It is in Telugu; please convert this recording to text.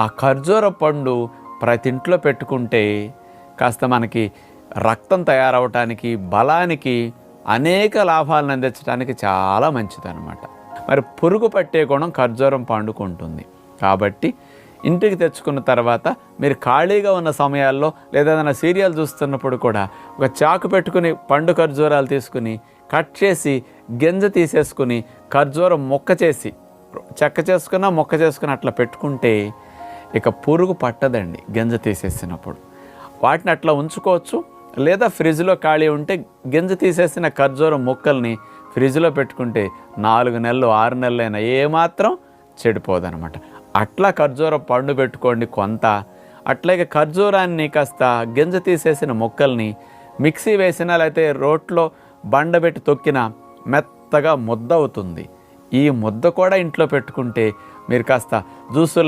ఆ ఖర్జూర పండు ప్రతి ఇంట్లో పెట్టుకుంటే కాస్త మనకి రక్తం తయారవటానికి, బలానికి, అనేక లాభాలను అందించడానికి చాలా మంచిదన్నమాట. మరి పురుగు పట్టే గుణం ఖర్జూరం పండుకు ఉంటుంది. కాబట్టి ఇంటికి తెచ్చుకున్న తర్వాత మీరు ఖాళీగా ఉన్న సమయాల్లో లేదా ఏదైనా సీరియల్ చూస్తున్నప్పుడు కూడా ఒక చాకు పెట్టుకుని పండు ఖర్జూరాలు తీసుకుని కట్ చేసి గింజ తీసేసుకుని ఖర్జూరం మొక్క చేసి చెక్క చేసుకున్న మొక్క చేసుకుని అట్లా పెట్టుకుంటే ఇక పురుగు పట్టదండి. గింజ తీసేసినప్పుడు వాటిని అట్లా ఉంచుకోవచ్చు. లేదా ఫ్రిడ్జ్లో ఖాళీ ఉంటే గింజ తీసేసిన ఖర్జూరం ముక్కల్ని ఫ్రిడ్జ్లో పెట్టుకుంటే 4 నెలలు 6 నెలలైనా ఏమాత్రం చెడిపోదనమాట. అట్లా ఖర్జూరం పండు పెట్టుకోండి కొంత. అట్లాగే ఖర్జూరాన్ని కాస్త గింజ తీసేసిన ముక్కల్ని మిక్సీ వేసినా లేకపోతే రోట్లో బండబెట్టి తొక్కినా మెత్తగా ముద్ద అవుతుంది. ఈ ముద్ద కూడా ఇంట్లో పెట్టుకుంటే మీరు కాస్త జ్యూసులు